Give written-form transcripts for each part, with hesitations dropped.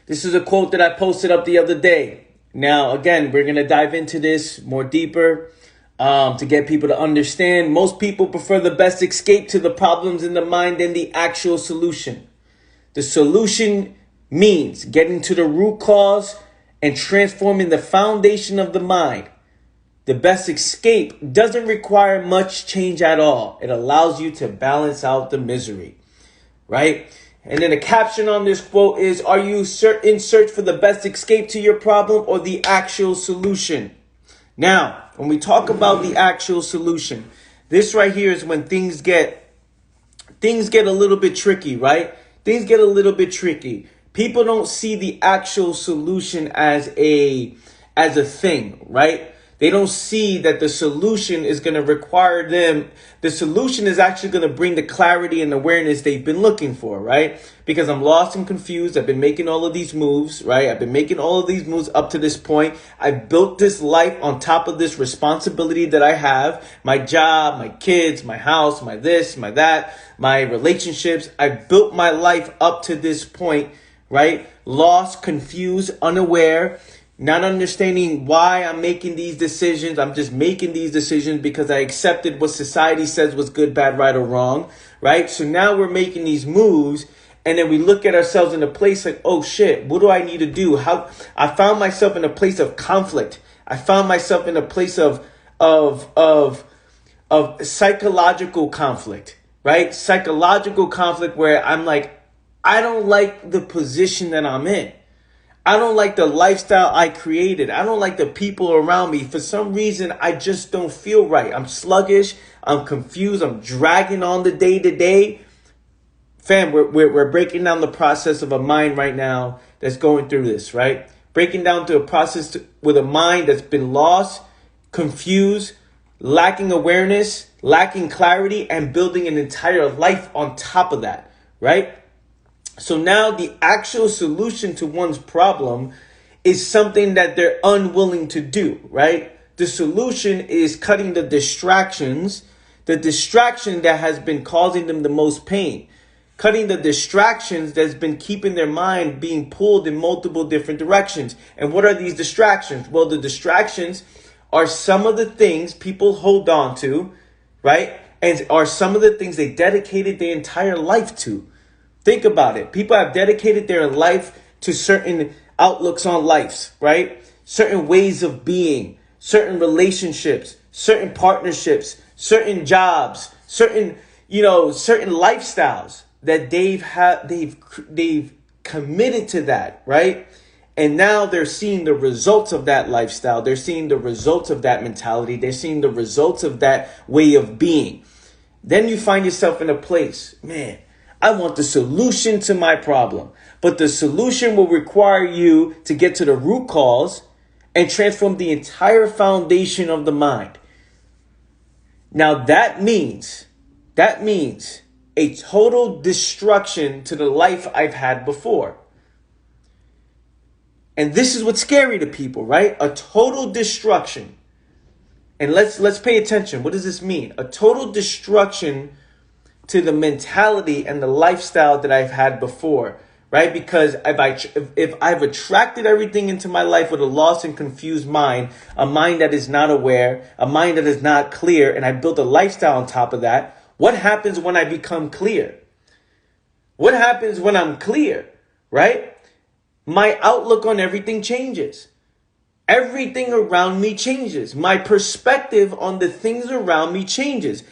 This is a quote that I posted up the other day. Now, again, we're going to dive into this more deeper to get people to understand. Most people prefer the best escape to the problems in the mind than the actual solution. The solution means getting to the root cause and transforming the foundation of the mind. The best escape doesn't require much change at all. It allows you to balance out the misery, right? And then the caption on this quote is, are you in search for the best escape to your problem or the actual solution? Now, when we talk about the actual solution, this right here is when things get a little bit tricky, right? Things get a little bit tricky. People don't see the actual solution as a thing, right? They don't see that the solution is going to require them. The solution is actually going to bring the clarity and awareness they've been looking for, right? Because I'm lost and confused. I've been making all of these moves, right? I've been making all of these moves up to this point. I've built this life on top of this responsibility that I have. My job, my kids, my house, my this, my that, my relationships. I've built my life up to this point, right? Lost, confused, unaware. Not understanding why I'm making these decisions. I'm just making these decisions because I accepted what society says was good, bad, right, or wrong, right? So now we're making these moves, and then we look at ourselves in a place like, oh shit, what do I need to do? How I found myself in a place of conflict. I found myself in a place of psychological conflict, right? Psychological conflict where I'm like, I don't like the position that I'm in. I don't like the lifestyle I created. I don't like the people around me. For some reason, I just don't feel right. I'm sluggish. I'm confused. I'm dragging on the day to day. Fam, we're breaking down the process of a mind right now that's going through this, right? Breaking down to a process with a mind that's been lost, confused, lacking awareness, lacking clarity, and building an entire life on top of that, right? So now the actual solution to one's problem is something that they're unwilling to do, right? The solution is cutting the distraction that has been causing them the most pain, cutting the distractions that's been keeping their mind being pulled in multiple different directions. And what are these distractions? Well, the distractions are some of the things people hold on to, right? And are some of the things they dedicated their entire life to. Think about it. People have dedicated their life to certain outlooks on life, right? Certain ways of being, certain relationships, certain partnerships, certain jobs, certain lifestyles that they've committed to that, right? And now they're seeing the results of that lifestyle. They're seeing the results of that mentality. They're seeing the results of that way of being. Then you find yourself in a place, man, I want the solution to my problem. But the solution will require you to get to the root cause and transform the entire foundation of the mind. Now that means a total destruction to the life I've had before. And this is what's scary to people, right? A total destruction. And let's pay attention. What does this mean? A total destruction to the mentality and the lifestyle that I've had before, right? Because if I've attracted everything into my life with a lost and confused mind, a mind that is not aware, a mind that is not clear, and I built a lifestyle on top of that, what happens when I become clear? What happens when I'm clear, right? My outlook on everything changes. Everything around me changes. My perspective on the things around me changes.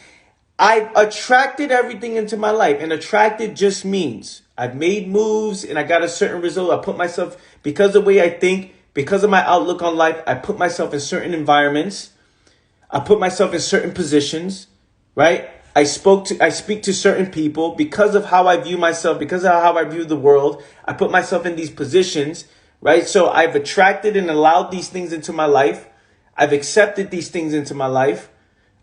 I've attracted everything into my life, and attracted just means I've made moves and I got a certain result. I put myself, because of the way I think, because of my outlook on life, I put myself in certain environments. I put myself in certain positions, right? I speak to certain people because of how I view myself, because of how I view the world. I put myself in these positions, right? So I've attracted and allowed these things into my life. I've accepted these things into my life.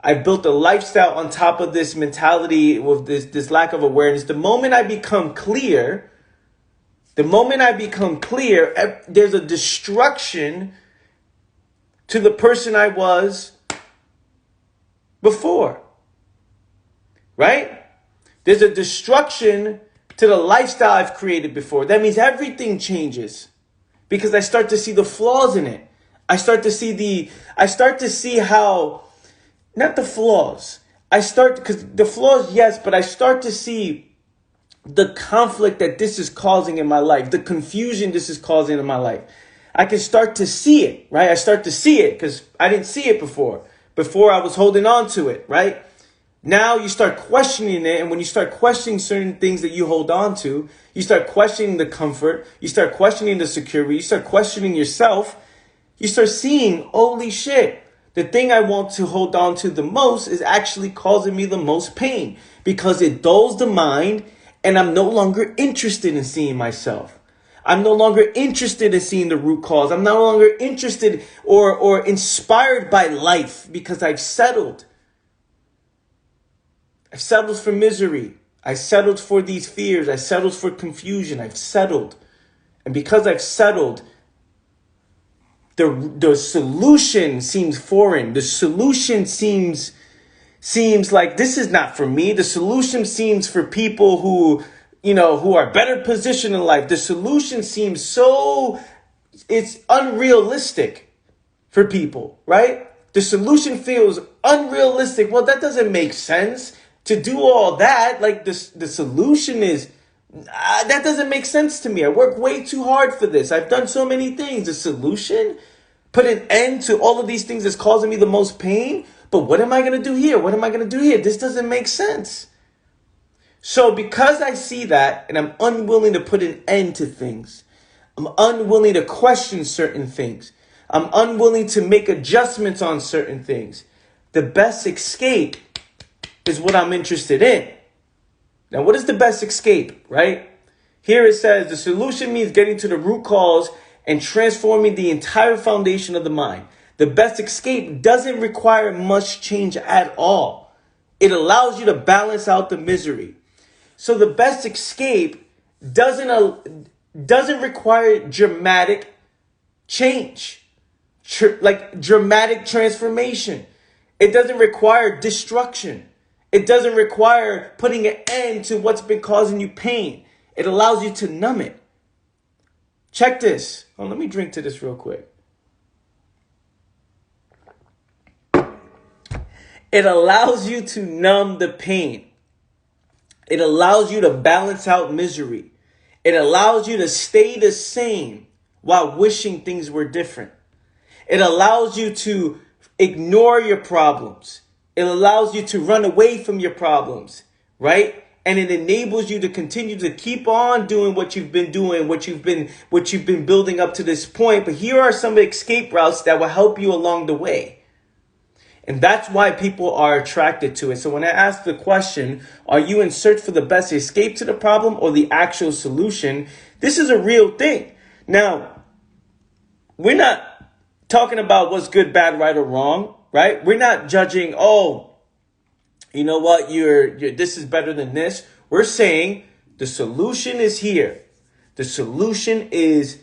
I built a lifestyle on top of this mentality with this lack of awareness. The moment I become clear, there's a destruction to the person I was before, right? There's a destruction to the lifestyle I've created before. That means everything changes because I start to see the flaws in it. I start to see how, not the flaws. Because the flaws, yes, but I start to see the conflict that this is causing in my life, the confusion this is causing in my life. I can start to see it, right? I start to see it because I didn't see it before. Before I was holding on to it, right? Now you start questioning it. And when you start questioning certain things that you hold on to, you start questioning the comfort. You start questioning the security. You start questioning yourself. You start seeing, holy shit, the thing I want to hold on to the most is actually causing me the most pain because it dulls the mind and I'm no longer interested in seeing myself. I'm no longer interested in seeing the root cause. I'm no longer interested or inspired by life because I've settled. I've settled for misery. I settled for these fears. I settled for confusion. I've settled. And because I've settled, the solution seems foreign. The solution seems like this is not for me. The solution seems for people who are better positioned in life. The solution seems it's unrealistic for people, right? The solution feels unrealistic. Well, that doesn't make sense to do all that. Like the solution is, that doesn't make sense to me. I work way too hard for this. I've done so many things. The solution, put an end to all of these things that's causing me the most pain. But what am I going to do here? What am I going to do here? This doesn't make sense. So because I see that and I'm unwilling to put an end to things, I'm unwilling to question certain things, I'm unwilling to make adjustments on certain things, the best escape is what I'm interested in. Now, what is the best escape, right? Here it says the solution means getting to the root cause and transforming the entire foundation of the mind. The best escape doesn't require much change at all. It allows you to balance out the misery. So the best escape doesn't require dramatic change, like dramatic transformation. It doesn't require destruction. It doesn't require putting an end to what's been causing you pain. It allows you to numb it. Check this. Oh, let me drink to this real quick. It allows you to numb the pain. It allows you to balance out misery. It allows you to stay the same while wishing things were different. It allows you to ignore your problems. It allows you to run away from your problems, right? And it enables you to continue to keep on doing what you've been doing, what you've been building up to this point. But here are some escape routes that will help you along the way. And that's why people are attracted to it. So when I ask the question, are you in search for the best escape to the problem or the actual solution? This is a real thing. Now, we're not talking about what's good, bad, right, or wrong, right? We're not judging, oh, you know what, this is better than this. We're saying the solution is here. The solution is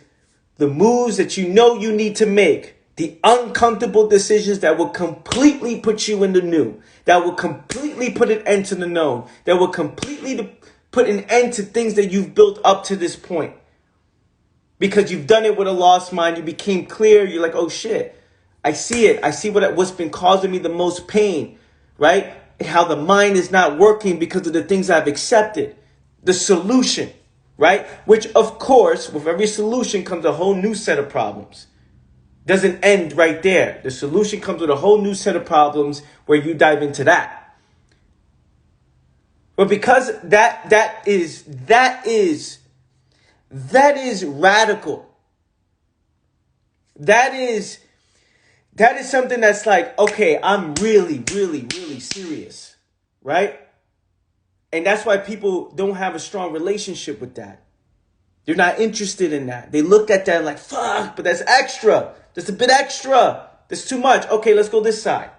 the moves that you know you need to make. The uncomfortable decisions that will completely put you in the new, that will completely put an end to the known, that will completely put an end to things that you've built up to this point. Because you've done it with a lost mind. You became clear. You're like, oh shit, I see it. I see what's been causing me the most pain, right? How the mind is not working because of the things I've accepted. The solution, right? Which of course, with every solution comes a whole new set of problems. Doesn't end right there. The solution comes with a whole new set of problems where you dive into that. But because that is radical. That is something that's like, okay, I'm really, really, really serious, right? And that's why people don't have a strong relationship with that. They're not interested in that. They look at that like, fuck, but that's extra. That's a bit extra. That's too much. Okay, let's go this side.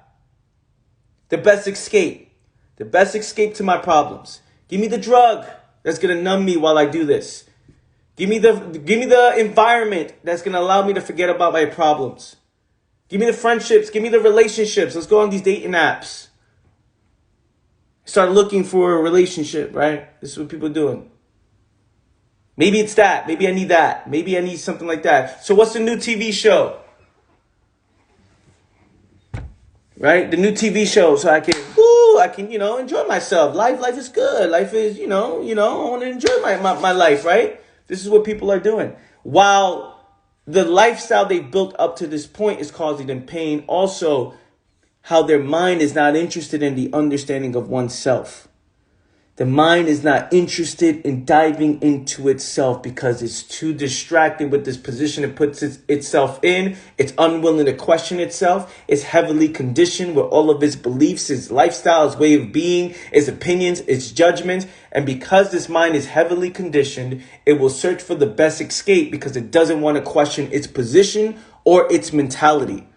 The best escape. The best escape to my problems. Give me the drug that's going to numb me while I do this. Give me the environment that's going to allow me to forget about my problems. Give me the friendships. Give me the relationships. Let's go on these dating apps. Start looking for a relationship, right? This is what people are doing. Maybe it's that. Maybe I need that. Maybe I need something like that. So what's the new TV show? Right? The new TV show, so I can, enjoy myself. Life is good. Life is, I want to enjoy my life, right? This is what people are doing. While the lifestyle they built up to this point is causing them pain, also how their mind is not interested in the understanding of oneself. The mind is not interested in diving into itself because it's too distracted with this position it puts itself in. It's unwilling to question itself. It's heavily conditioned with all of its beliefs, its lifestyle, its way of being, its opinions, its judgments. And because this mind is heavily conditioned, it will search for the best escape because it doesn't want to question its position or its mentality.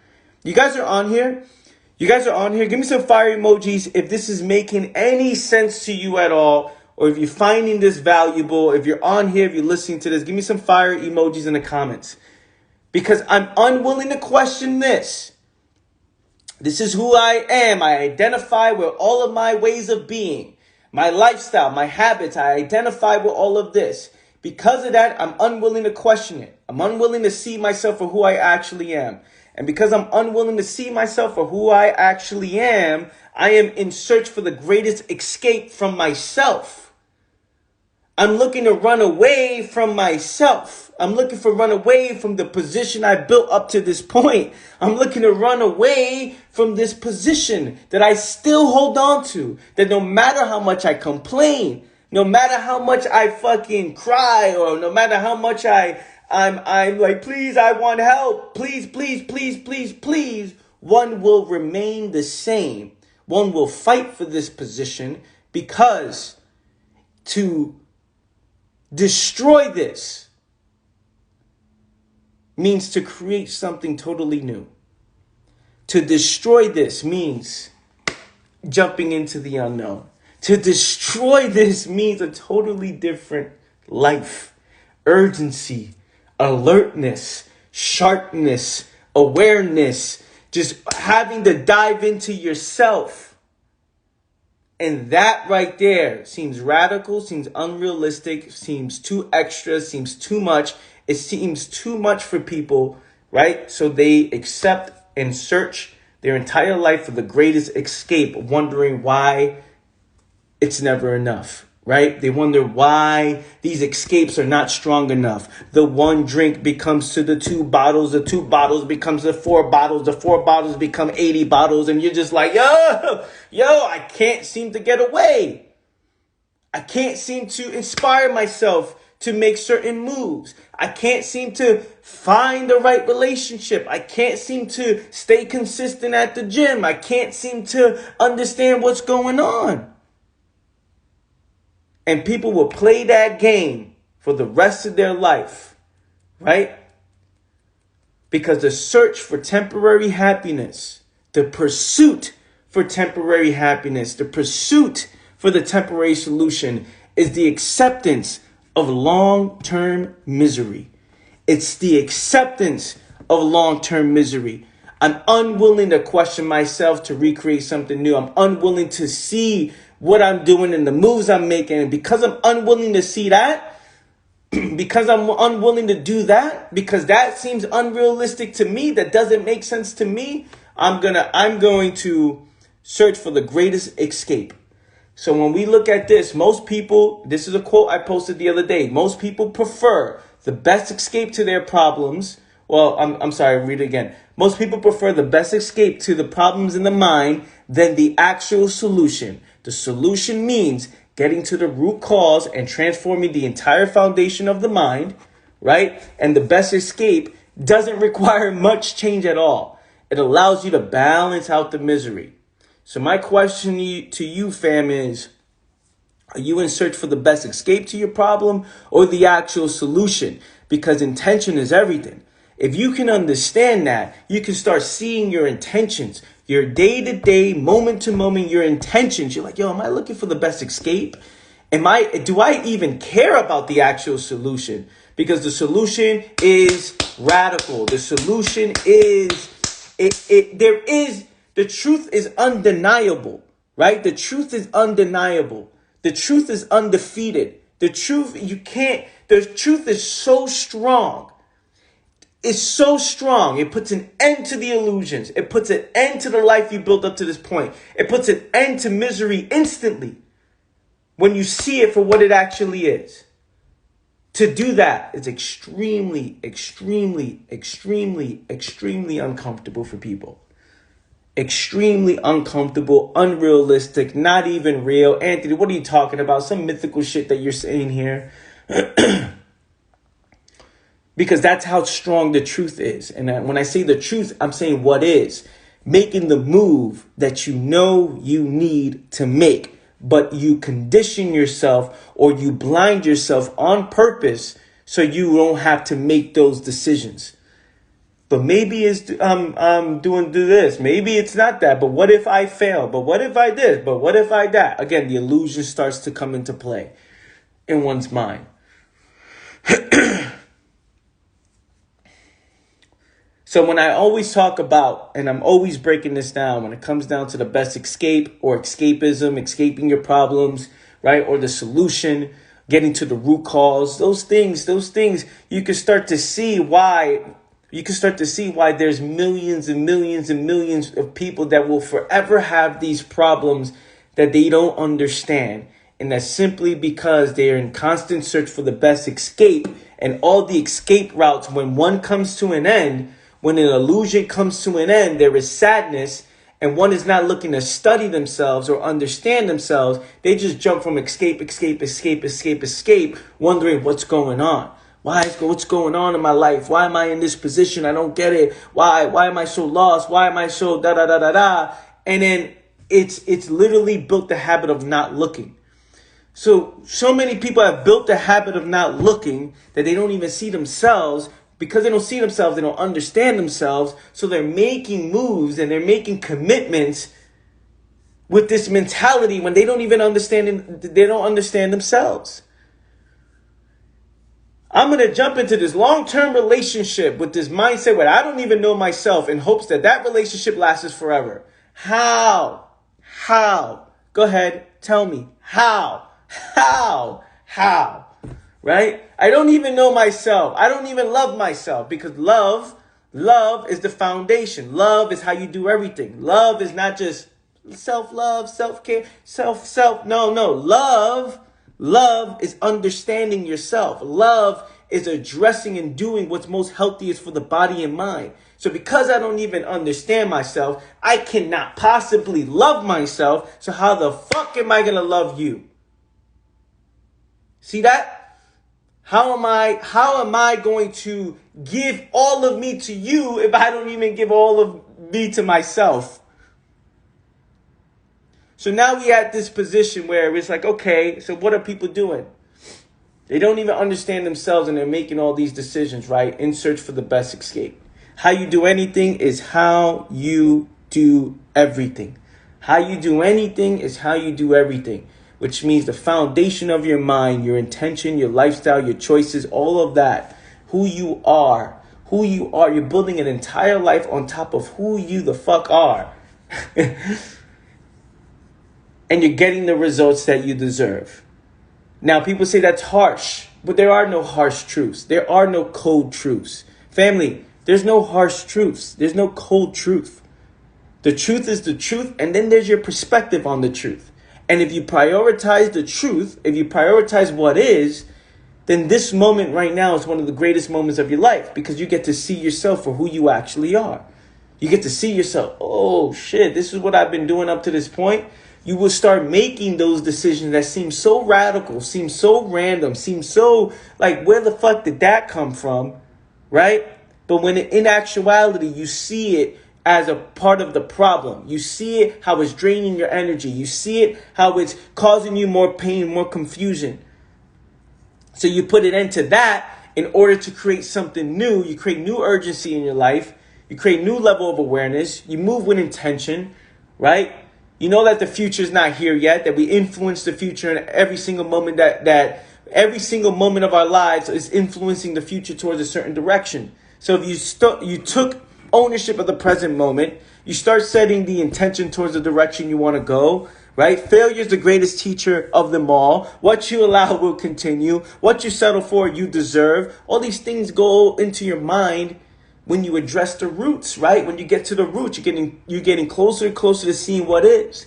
You guys are on here? You guys are on here. Give me some fire emojis if this is making any sense to you at all, or if you're finding this valuable. If you're on here, if you're listening to this, give me some fire emojis in the comments. Because I'm unwilling to question this. This is who I am. I identify with all of my ways of being, my lifestyle, my habits. I identify with all of this. Because of that, I'm unwilling to question it. I'm unwilling to see myself for who I actually am. And because I'm unwilling to see myself for who I actually am, I am in search for the greatest escape from myself. I'm looking to run away from myself. I'm looking to run away from the position I built up to this point. I'm looking to run away from this position that I still hold on to. That no matter how much I complain, no matter how much I fucking cry, or no matter how much I'm like, please, I want help. Please, please, please, please, please. One will remain the same. One will fight for this position because to destroy this means to create something totally new. To destroy this means jumping into the unknown. To destroy this means a totally different life, urgency, alertness, sharpness, awareness, just having to dive into yourself. And that right there seems radical, seems unrealistic, seems too extra, seems too much. It seems too much for people, right? So they accept and search their entire life for the greatest escape, wondering why it's never enough. Right? They wonder why these escapes are not strong enough. The one drink becomes to the 2 bottles. The 2 bottles becomes the 4 bottles. The 4 bottles become 80 bottles. And you're just like, yo, I can't seem to get away. I can't seem to inspire myself to make certain moves. I can't seem to find the right relationship. I can't seem to stay consistent at the gym. I can't seem to understand what's going on. And people will play that game for the rest of their life, right? Because the search for temporary happiness, the pursuit for temporary happiness, the pursuit for the temporary solution is the acceptance of long-term misery. It's the acceptance of long-term misery. I'm unwilling to question myself to recreate something new. I'm unwilling to see what I'm doing and the moves I'm making. And because I'm unwilling to see that, because I'm unwilling to do that, because that seems unrealistic to me, that doesn't make sense to me, I'm going to search for the greatest escape. So when we look at this, most people, this is a quote I posted the other day, most people prefer the best escape to their problems. Well, I'm sorry, read it again. Most people prefer the best escape to the problems in the mind than the actual solution. The solution means getting to the root cause and transforming the entire foundation of the mind, right? And the best escape doesn't require much change at all. It allows you to balance out the misery. So my question to you, fam, is, are you in search for the best escape to your problem or the actual solution? Because intention is everything. If you can understand that, you can start seeing your intentions, your day-to-day, moment-to-moment, your intentions. You're like, yo, am I looking for the best escape? Do I even care about the actual solution? Because the solution is radical. The solution is, the truth is undeniable, right? The truth is undeniable. The truth is undefeated. The truth, you can't, the truth is so strong. It's so strong. It puts an end to the illusions. It puts an end to the life you built up to this point. It puts an end to misery instantly when you see it for what it actually is. To do that is extremely, extremely, extremely, extremely uncomfortable for people. Extremely uncomfortable, unrealistic, not even real. Anthony, what are you talking about? Some mythical shit that you're saying here. Because that's how strong the truth is. And when I say the truth, I'm saying what is. Making the move that you know you need to make, but you condition yourself or you blind yourself on purpose so you don't have to make those decisions. But maybe it's do this. Maybe it's not that. But what if I fail? But what if I did? But what if I that? Again, the illusion starts to come into play in one's mind. So when I always talk about, and I'm always breaking this down, when it comes down to the best escape or escapism, escaping your problems, right? Or the solution, getting to the root cause, those things, you can start to see why. You can start to see why there's millions and millions and millions of people that will forever have these problems that they don't understand. And that's simply because they are in constant search for the best escape. And all the escape routes, when one comes to an end, when an illusion comes to an end, there is sadness, and one is not looking to study themselves or understand themselves. They just jump from escape, wondering what's going on. What's going on in my life? Why am I in this position? I don't get it. Why am I so lost? Why am I so da? And then it's literally built the habit of not looking. So many people have built the habit of not looking that they don't even see themselves. Because they don't see themselves, they don't understand themselves. So they're making moves and they're making commitments with this mentality when they don't even understand. They don't understand themselves. I'm going to jump into this long-term relationship with this mindset where I don't even know myself in hopes that that relationship lasts forever. How? Go ahead. Tell me. How? Right? I don't even know myself. I don't even love myself because love is the foundation. Love is how you do everything. Love is not just self-love, self-care, No. Love is understanding yourself. Love is addressing and doing what's most healthiest for the body and mind. So because I don't even understand myself, I cannot possibly love myself. So how the fuck am I going to love you? See that? How am I going to give all of me to you if I don't even give all of me to myself? So now we at this position where it's like, okay, so what are people doing? They don't even understand themselves and they're making all these decisions, right? In search for the best escape. How you do anything is how you do everything. How you do anything is how you do everything. Which means the foundation of your mind, your intention, your lifestyle, your choices, all of that. Who you are. You're building an entire life on top of who you the fuck are. And you're getting the results that you deserve. Now, people say that's harsh, but there are no harsh truths. There are no cold truths. Family, there's no harsh truths. There's no cold truth. The truth is the truth, and then there's your perspective on the truth. And if you prioritize the truth, if you prioritize what is, then this moment right now is one of the greatest moments of your life because you get to see yourself for who you actually are. You get to see yourself, oh shit, this is what I've been doing up to this point. You will start making those decisions that seem so radical, seem so random, seem so like, where the fuck did that come from, right? But when in actuality, you see it as a part of the problem. You see it, how it's draining your energy. You see it, how it's causing you more pain, more confusion. So you put an end to that in order to create something new. You create new urgency in your life. You create new level of awareness. You move with intention, right? You know that the future is not here yet, that we influence the future in every single moment, that every single moment of our lives is influencing the future towards a certain direction. So if you took ownership of the present moment, you start setting the intention towards the direction you want to go, right? Failure is the greatest teacher of them all. What you allow will continue. What you settle for, you deserve. All these things go into your mind when you address the roots, right? When you get to the roots, you're getting closer and closer to seeing what is.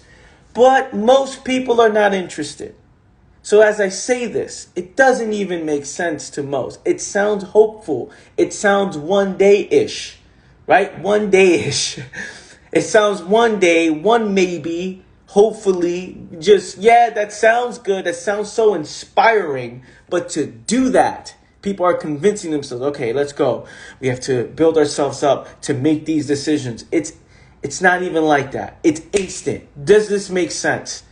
But most people are not interested. So as I say this, it doesn't even make sense to most. It sounds hopeful. It sounds one day-ish, right? One day-ish. It sounds one day, one maybe, hopefully, just, yeah, that sounds good. That sounds so inspiring. But to do that, people are convincing themselves, okay, let's go. We have to build ourselves up to make these decisions. It's not even like that. It's instant. Does this make sense?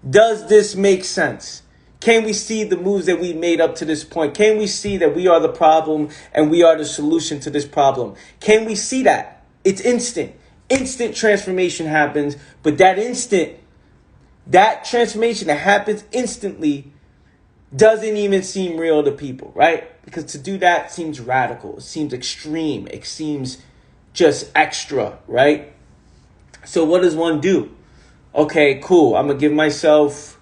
Does this make sense? Can we see the moves that we made up to this point? Can we see that we are the problem and we are the solution to this problem? Can we see that? It's instant. Instant transformation happens, but that transformation that happens instantly doesn't even seem real to people, right? Because to do that seems radical. It seems extreme. It seems just extra, right? So what does one do? Okay, cool. I'm going to give myself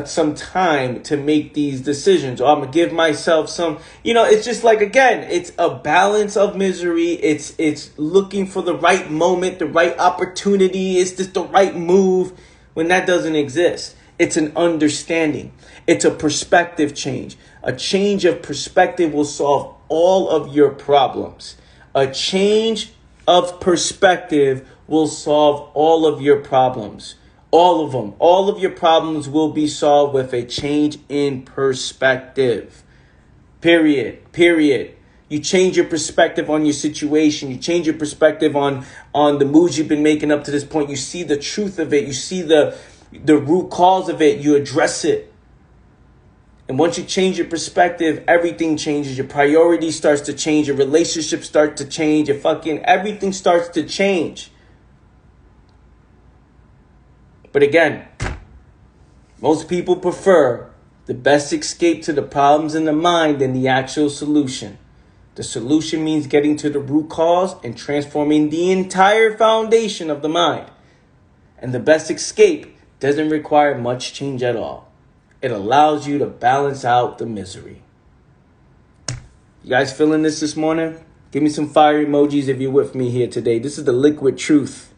some time to make these decisions, or I'm gonna give myself some, it's just like, again, it's a balance of misery. It's looking for the right moment, the right opportunity. It's just the right move when that doesn't exist. It's an understanding. It's a perspective change. A change of perspective will solve all of your problems. A change of perspective will solve all of your problems. All of them. All of your problems will be solved with a change in perspective. Period. You change your perspective on your situation. You change your perspective on the moves you've been making up to this point. You see the truth of it. You see the root cause of it. You address it. And once you change your perspective, everything changes. Your priorities starts to change. Your relationships start to change. Everything starts to change. But again, most people prefer the best escape to the problems in the mind than the actual solution. The solution means getting to the root cause and transforming the entire foundation of the mind. And the best escape doesn't require much change at all. It allows you to balance out the misery. You guys feeling this morning? Give me some fire emojis if you're with me here today. This is the liquid truth.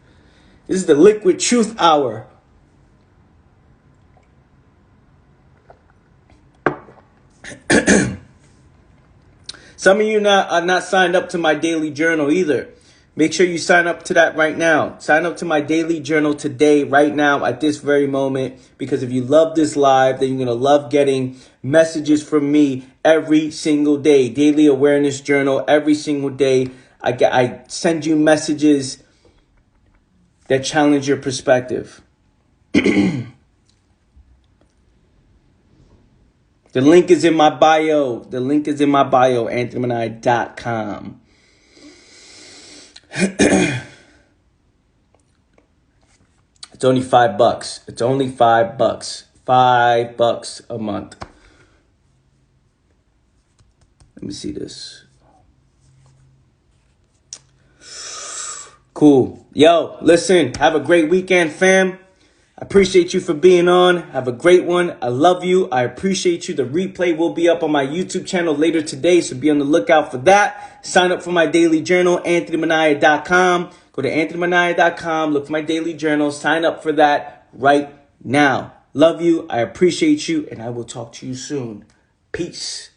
This is the liquid truth hour. Some of you are not signed up to my daily journal either. Make sure you sign up to that right now. Sign up to my daily journal today, right now, at this very moment. Because if you love this live, then you're going to love getting messages from me every single day. Daily awareness journal every single day. I send you messages that challenge your perspective. The link is in my bio. AnthonyManai.com. It's only $5. It's only $5. $5 a month. Let me see this. Cool. Yo, listen, have a great weekend, fam. I appreciate you for being on. Have a great one. I love you. I appreciate you. The replay will be up on my YouTube channel later today, so be on the lookout for that. Sign up for my daily journal, AnthonyManai.com. Go to AnthonyManai.com. Look for my daily journal. Sign up for that right now. Love you. I appreciate you, and I will talk to you soon. Peace.